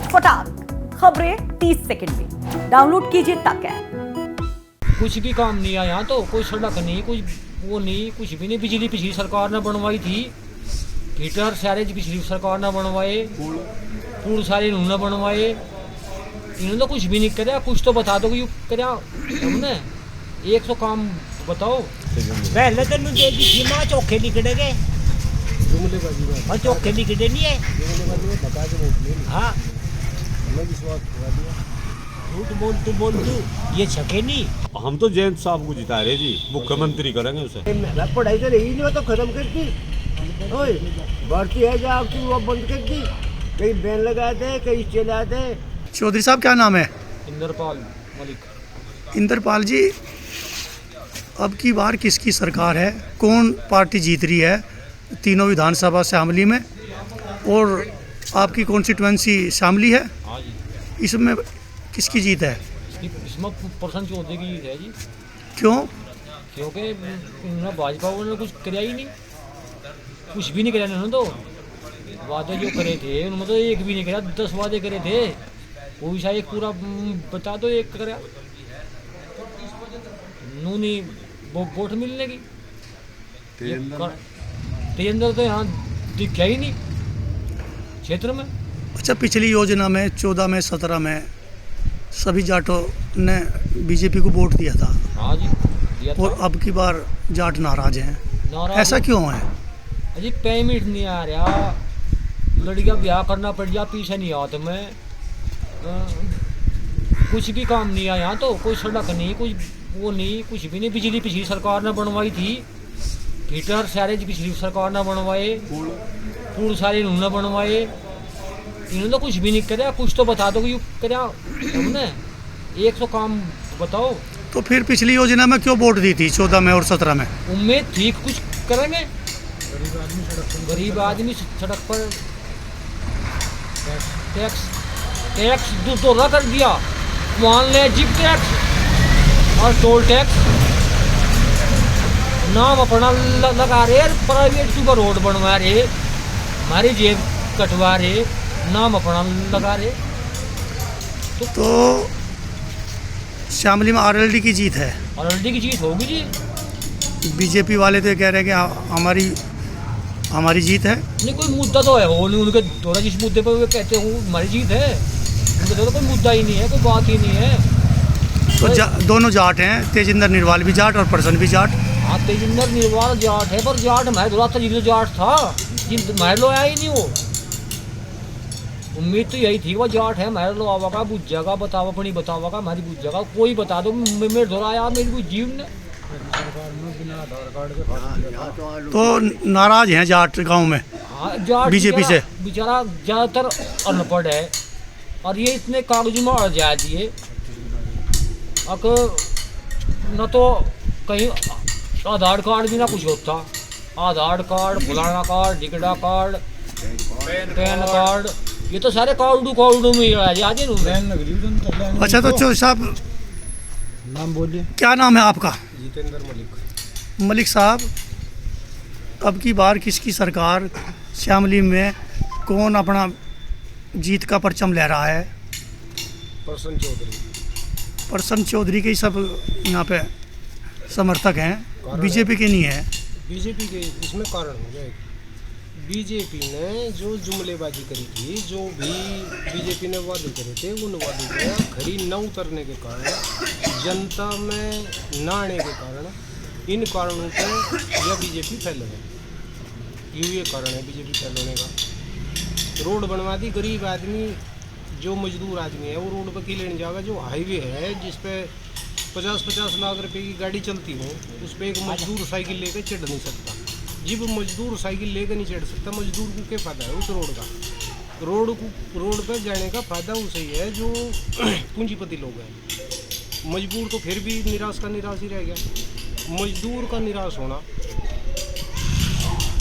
फटाक खबरें 30 सेकंड में। डाउनलोड कीजिए तक ऐप। कुछ भी काम नहीं आया यहाँ तो, कोई सड़क नहीं, कुछ वो नहीं, कुछ भी नहीं। बिजली पिछली सरकार ने बनवाई थी, हीटर सारे पिछली सरकार ने बनवाए, पुल सारे इन्होंने बनवाए। इन्होंने तो कुछ भी नहीं कराया। कुछ तो बता दो कि कराया हमने। 100 काम बताओ। पहले तो दे दी थी माँ, चौखे निकले गए और चौखे निकले नहीं है। हाँ झूठ बोल तू ये छके नहीं। हम तो जयंत साहब को जिता रहे जी, मुख्यमंत्री करेंगे उसे। पढ़ाई तो रही नहीं, तो खत्म कर दी। ओए बढ़ती है जो आपकी वो बंद कर दी। कहीं बैन लगा दे, कहीं चला दे। चौधरी साहब क्या नाम है? इंद्रपाल मलिक। इंद्रपाल जी, अब की बार किसकी सरकार है? कौन पार्टी जीत रही है तीनों विधानसभा शामली में? और आपकी कॉन्स्टिट्यूएंसी शामली है, हाँ जी। इसमें किसकी जीत है? इसमें प्रसन्न चौधरी की है जी। क्यों? क्योंकि इन्होंने भाजपा ने कुछ कराया ही नहीं, कुछ भी नहीं कराया इन्होंने। तो वादे जो करे थे उन्होंने तो एक भी नहीं कराया। 10 वादे करे थे, कोई सा एक पूरा बता दो एक कराया। नूनी वोट मिलने की तेजंदर तो यहाँ दिखा ही नहीं क्षेत्र में। अच्छा, पिछली योजना में 14 में 17 में सभी जाटों ने बीजेपी को वोट दिया था। हाँ जी, दिया था। और अब की बार जाट नाराज हैं, ऐसा क्यों है? अजी पेमेंट नहीं आ रहा, लड़कियां ब्याह करना पड़ गया, पीछे नहीं आता मैं। कुछ भी काम नहीं आया यहाँ तो, कोई सड़क नहीं, कुछ वो नहीं, कुछ भी नहीं। बिजली पिछली सरकार ने बनवाई थी, हीटर सारे पिछली सरकार ने बनवाए, पुल सारे इन्होंने बनवाए। इन्होंने तो कुछ भी नहीं कराया। कुछ तो बता दो कि कराया हमने। 100 काम बताओ। तो फिर पिछली योजना में क्यों वोट दी थी 14 में और 17 में? उम्मीद थी कुछ करेंगे। गरीब आदमी सड़क पर टैक्स दोहरा कर दिया। मान ले जिप टैक्स और टोल टैक्स नाम अपना लगा रहे, प्राइवेट सुपर रोड बनवा रहे, हमारी जेब कटवा रहे, नाम अपना लगा रहे। तो शामली में आरएलडी की जीत है। आरएलडी की जीत होगी जी। बीजेपी वाले तो कह रहे हैं कि हमारी जीत है। नहीं, कोई मुद्दा तो है हो नहीं उनके द्वारा। जिस मुद्दे पर वे कहते हो हमारी जीत है, उनके द्वारा कोई मुद्दा ही नहीं है, कोई बात ही नहीं है। तो दोनों जाट हैं, तेजिंदर निर्वाल भी जाट और प्रसन्न भी जाट। हाँ, तेजिंदर निर्वाल जाट है, पर जाट मैं दुरा था, जिन जाट था महल लो आया ही नहीं। वो उम्मीद तो यही थी, वो जाट है महल लो आवागा, बुझ जाएगा, बतावा अपनी बतावागा, हमारी बुझ जाएगा। कोई बता दो मेरे द्वारा आया, मेरी कोई जीव ने। तो नाराज हैं जाट गांव में। हाँ, जाट बीजेपी से बेचारा ज़्यादातर अनपढ़ है, और ये इतने कागज में अड़ जा दिए। न तो कहीं आधार कार्ड भी ना कुछ होता। आधार कार्ड, फलाना कार्ड, टिकटा कार्ड, पैन कार्ड, ये तो सारे कार्डू में ही आ जाते हैं। अच्छा, तो चौधरी साहब नाम बोलिए। क्या नाम है आपका? जितेंद्र मलिक। मलिक साहब, अब की बार किसकी सरकार शामली में, कौन अपना जीत का परचम लहरा है? प्रसन्न चौधरी। प्रसन्न चौधरी के ही सब यहाँ पे समर्थक हैं, बीजेपी के नहीं है। बीजेपी के इसमें कारण हो गया। बीजेपी ने जो जुमलेबाजी करी थी, जो भी बीजेपी ने वादे करे थे, उन वादों को खरी न उतरने के कारण, जनता में न आने के कारण, इन कारणों पर यह बीजेपी फैल गई। ये कारण है बीजेपी फैलने का। रोड बनवा दी, गरीब आदमी जो मजदूर आदमी है वो रोड पर की लेने जाएगा। जो हाईवे है जिस पे 50-50 लाख रुपए की गाड़ी चलती हो, उस पर एक मजदूर साइकिल लेकर चढ़ नहीं सकता। जब मजदूर साइकिल लेकर नहीं चढ़ सकता, मजदूर को क्या फ़ायदा है उस रोड का? रोड पर जाने का फ़ायदा उसे ही है जो पूंजीपति लोग हैं। मजबूर तो फिर भी निराश का निराश ही रह गया। मजदूर का निराश होना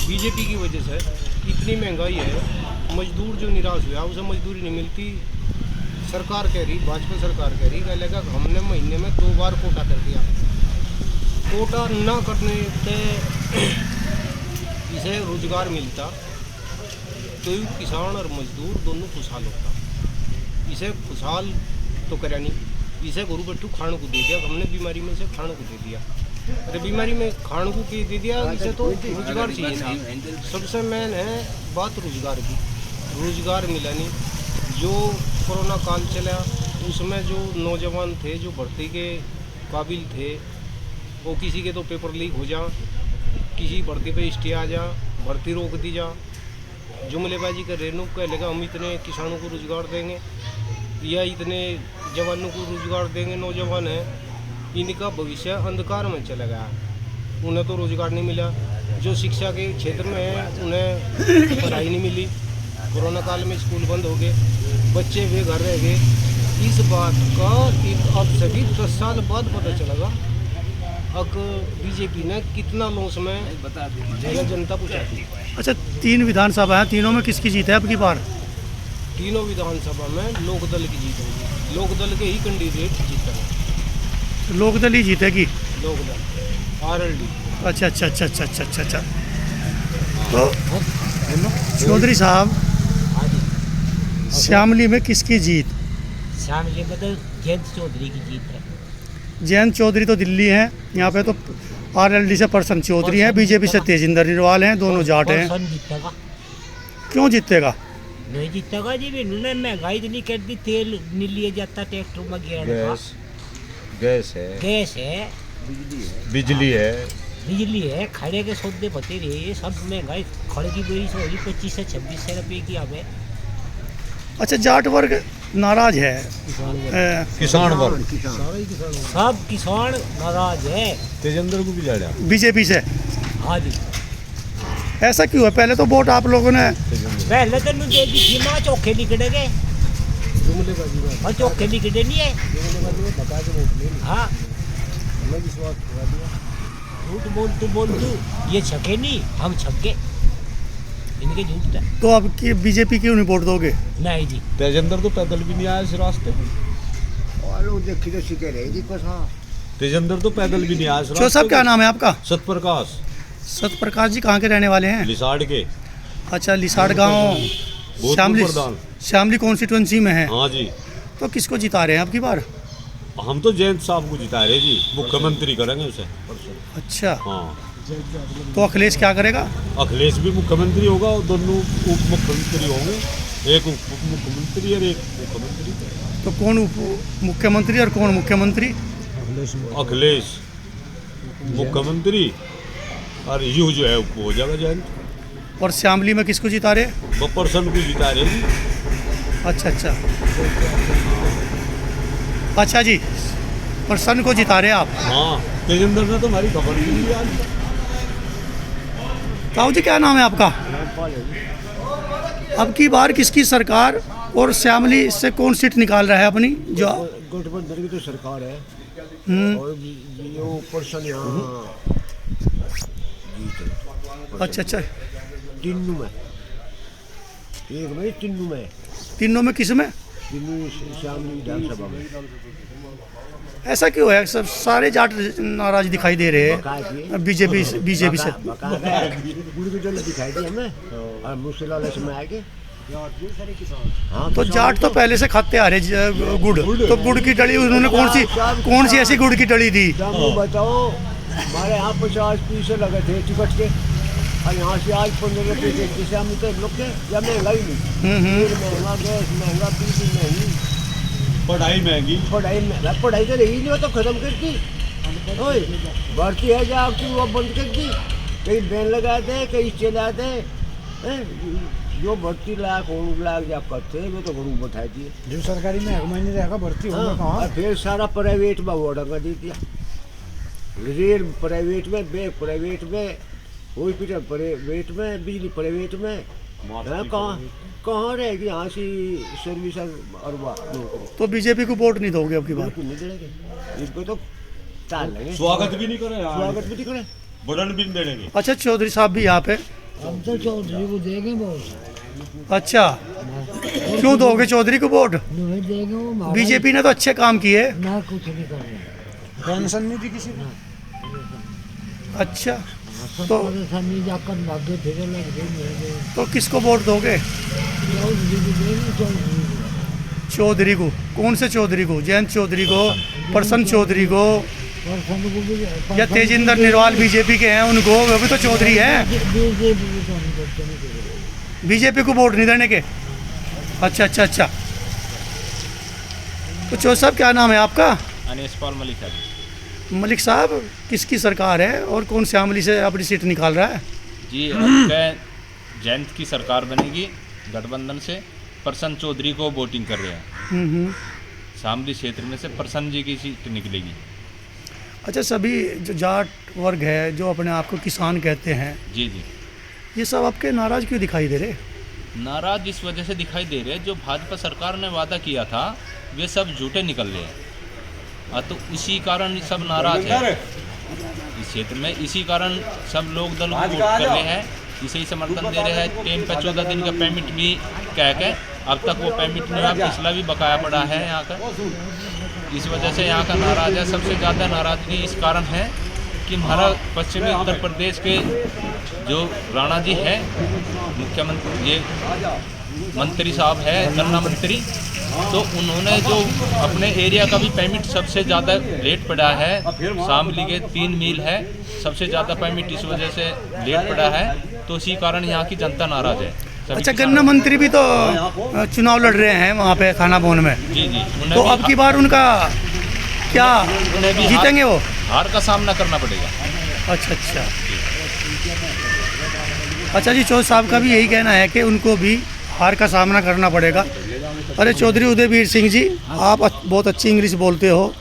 बीजेपी की वजह से। इतनी महंगाई है, मजदूर जो निराश हुआ उसे मजदूरी नहीं मिलती। सरकार कह रही, भाजपा सरकार कह रही लगा हमने महीने में 2 बार कोटा कर दिया। कोटा ना करने से इसे रोजगार मिलता तो किसान और मजदूर दोनों खुशहाल होता। इसे खुशहाल तो करा नहीं, इसे गुरु बट्टू खाने को दे दिया, हमने बीमारी में से खाने को दे दिया। अरे बीमारी में खाने को की दे दिया, इसे तो रोजगार चाहिए था। सबसे मेन है बात रोजगार की, रोजगार मिला नहीं। जो कोरोना काल चला उसमें जो नौजवान थे जो भर्ती के काबिल थे, वो किसी के तो पेपर लीक हो जा, किसी भर्ती पे स्टे आ जा, भर्ती रोक दी जा, जुमलेबाजी कर रेनू कह लेगा हम इतने किसानों को रोजगार देंगे या इतने जवानों को रोजगार देंगे। नौजवान है, इनका भविष्य अंधकार में चला गया, उन्हें तो रोजगार नहीं मिला। जो शिक्षा के क्षेत्र में है उन्हें पढ़ाई नहीं मिली, कोरोना काल में स्कूल बंद हो गए, बच्चे वे घर रह गए। इस बात का अब सभी 10 साल बाद पता चलेगा अब बीजेपी ने कितना लॉस में जनता पहुँचाती। अच्छा, 3 विधानसभा हैं, तीनों में किसकी जीत है अब की बार? तीनों विधानसभा में लोकदल की जीत होगी, लोकदल के ही कैंडिडेट जीतेंगे। लोकदल ही जीतेगी? लोकदल आरएलडी। अच्छा अच्छा अच्छा अच्छा अच्छा अच्छा अच्छा। तो चौधरी साहब, श्यामली में किसकी जीत? शामली में तो जयंत चौधरी की जीत है। जयंत चौधरी तो दिल्ली हैं, यहाँ पे तो आरएलडी से प्रसन्न चौधरी हैं, बीजेपी से तेजिंदर निर्वाल हैं, दोनों जाट हैं। परसन जीतेगा। क्यों जीतेगा? नहीं जीतेगा जी, भी इन्होंने महंगाई इतनी कर दी, तेल नहीं लिया जाता ट्रैक्टर में, गैस है, गैस है, बिजली है, बिजली है, खड़े के सौदे पते रहे, सब महंगाई। खड़े की बेरी से होगी 25 से 26 रुपये की हमें। अच्छा, जाट वर्ग नाराज है, किसान वर्ग, सब किसान नाराज है तेजेंद्र को भी लड़ा बीजेपी से। हाँ जी, ऐसा क्यों है? पहले तो वोट आप लोगों ने पहले तो नहीं दे दी थी माँ, चौखे निकले गए और चौखे निकले नहीं है। हाँ, झूठ बोल तू ये छके नहीं, हम छके, इनके झूठ था। तो अब की बीजेपी क्यों नहीं वोट दोगे? नहीं जी, तेजेंद्र तो पैदल भी नहीं आया इस रास्ते में, और लोग देखी तो सीखे रहेगी बस। हाँ, तेजेंद्र तो पैदल भी नहीं आया इस चो रास्ते साहब, क्या नाम है आपका? सतप्रकाश, सतप्रकाश जी कहाँ के रहने वाले हैं? लिसाड़ के। अच्छा, लिसाड़ गांव श्यामली, प्रधान। श्यामली कॉन्स्टिट्यूंसी में है। हाँ जी, तो किसको जिता रहे हैं अब की बार? हम तो जयंत साहब को जिता रहे जी, मुख्यमंत्री करेंगे उसे। अच्छा, हाँ, तो अखिलेश क्या करेगा? अखिलेश भी मुख्यमंत्री होगा और दोनों उप मुख्यमंत्री होंगे, एक उप मुख्यमंत्री और एक मुख्यमंत्री। तो कौन उप मुख्यमंत्री और कौन मुख्यमंत्री? अखिलेश मुख्यमंत्री और यू जो है वो हो जाएगा जयंत। और श्यामली में किसको जिता रहे? वो पर्सन को जिता रहे जी। अच्छा अच्छा अच्छा जी, प्रसन्न को जिता रहे आप? हाँ, तेजेंद्र ने तो हमारी खबर भी ली आज। ताऊ जी, क्या नाम है आपका? अब की बार किसकी सरकार और श्यामली से कौन सीट निकाल रहा है अपनी? जो गठबंधन की तो सरकार है और जो पर्सन यहाँ अच्छा अच्छा, तीनों में, एक में तीनों में, तीनों में किस में? तीनों शामली विधानसभा में। ऐसा क्यों है? सब सारे जाट नाराज दिखाई दे रहे हैं बीजेपी से। गुड़ की डली दिखाई दी हमें और मुश्किल वाले समय आएंगे। हाँ, तो जाट तो पहले से खाते आ रहे गुड़, तो गुड़ की डली उन्होंने कौन सी ऐसी गुड़ की डली दी? बताओ, हमारे यहाँ 50 पैसे लगे थे टिकट के और यहाँ से आज 15 रुपये के जैसे हम तो लोग के या महंगाई नहीं, महंगा गैस महंगा, बिजली महंगी, पढ़ाई महंगी, पढ़ाई तो रही नहीं, वो तो खत्म कर दी। ओए, भर्ती है जा आपकी वो बंद कर दी, कहीं बैन लगा दे, कहीं चला दे। जो भर्ती लाख जा करते वो तो घरों बैठा दिए। जो सरकारी में महीने रहेगा भर्ती होगा कहाँ? और फिर सारा प्राइवेट में वो ढंगा दे दिया, रेल प्राइवेट में, बैंक प्राइवेट में, हॉस्पिटल प्राइवेट में, बिजली प्राइवेट में। कहाँ रहेगी यहाँ से सर्विस और? तो बीजेपी को वोट नहीं दोगे अब की बार? नहीं देंगे इनको, तो टाल लेंगे। स्वागत भी नहीं करे, स्वागत भी नहीं करे, बटन भी नहीं देंगे। अच्छा, चौधरी साहब भी यहाँ पे? हम तो चौधरी को देंगे वोट। अच्छा, क्यों दोगे चौधरी को वोट? नहीं देंगे, वो बीजेपी ने तो अच्छे काम किए। ना कुछ नहीं कर रहे, पेंशन नहीं दी किसी को। अच्छा, तो परेशानी जाकर भागे फिरे लग गए। तो किसको वोट दोगे? चौधरी को देंगे, चौधरी को। चौधरी को, कौन से चौधरी को? जयंत चौधरी को, प्रसन्न चौधरी को, और संघ को भी या तेजिंदर निर्वाल बीजेपी के हैं उनको? वो भी तो चौधरी है। बीजेपी को नहीं करते नहीं। बीजेपी को वोट नहीं देने के? अच्छा अच्छा अच्छा। तो चौधरी साहब क्या नाम है आपका? अनीस पाल मलिक है मलिक साहब, किसकी सरकार है और कौन श्यामली से अपनी सीट निकाल रहा है? जी। अब जयंत की सरकार बनेगी गठबंधन से। प्रसन्न चौधरी को वोटिंग कर रहे हैं। शामली क्षेत्र में से प्रसन्न जी की सीट निकलेगी। अच्छा, सभी जो जाट वर्ग है जो अपने आप को किसान कहते हैं, जी जी। ये सब आपके नाराज क्यों दिखाई दे रहे? नाराज इस वजह से दिखाई दे रहे हैं, जो भाजपा सरकार ने वादा किया था वे सब झूठे निकल रहे हैं। तो इसी कारण सब नाराज है इस क्षेत्र में। इसी कारण सब लोग दल को वोट कर रहे हैं, इसे ही समर्थन दे रहे हैं। टाइम पे 14 दिन का पेमेंट भी कह के अब तक वो पेमेंट नहीं हुआ, पिछला भी बकाया पड़ा है यहाँ का। इस वजह से यहाँ का नाराज है। सबसे ज़्यादा नाराज़गी इस कारण है कि हमारा पश्चिमी उत्तर प्रदेश के जो राणा जी है, मुख्यमंत्री, ये मंत्री साहब है, गन्ना मंत्री, तो उन्होंने जो अपने एरिया का भी पेमेंट सबसे ज़्यादा लेट पड़ा है। शामली के 3 मील है, सबसे ज़्यादा पेमेंट इस वजह से लेट पड़ा है। तो इसी कारण यहाँ की जनता नाराज़ है। अच्छा, गन्ना मंत्री भी तो चुनाव लड़ रहे हैं वहाँ पे खाना भवन में। जी जी। तो अब की बार उनका क्या उन्हें भी जीतेंगे वो? हार का सामना करना पड़ेगा। अच्छा अच्छा अच्छा जी, चौधरी साहब का भी यही कहना है कि उनको भी हार का सामना करना पड़ेगा। अरे चौधरी उदयवीर सिंह जी, आप बहुत अच्छी इंग्लिश बोलते हो,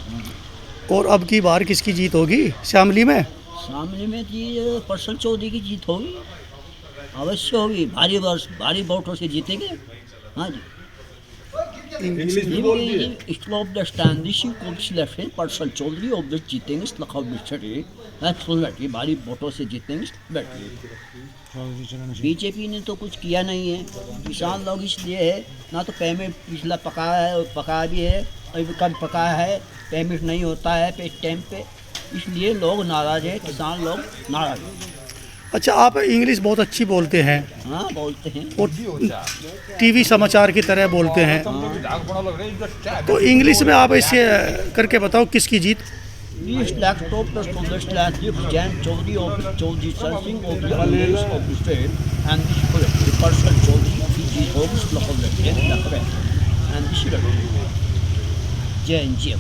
और अब की बार किसकी जीत होगी शामली में? शामली में जी प्रसन्न चौधरी की जीत होगी, अवश्य होगी। भारी वोटों से जीतेंगे। हाँ जी। Stop the standishing leftist person Chaudhary of the जीतेंगे भारी वोटों से जीतेंगे। बीजेपी ने तो कुछ किया नहीं है। किसान लोग इसलिए है ना, तो पेमेंट पिछला पकाया भी है, अभी कम पकाया है, पेमेंट नहीं होता है टाइम पे, इसलिए लोग नाराज है, किसान लोग नाराज है। अच्छा, आप इंग्लिश बहुत अच्छी बोलते हैं। हाँ, बोलते हैं, और टीवी समाचार की तरह बोलते हैं। तो इंग्लिश में आप ऐसे करके बताओ किसकी जीत? Jayant Chaudhary of Chaudhary Sarsing of the Alliance of the State and the person Chaudhary की जीत होगी, and this Jayant जी।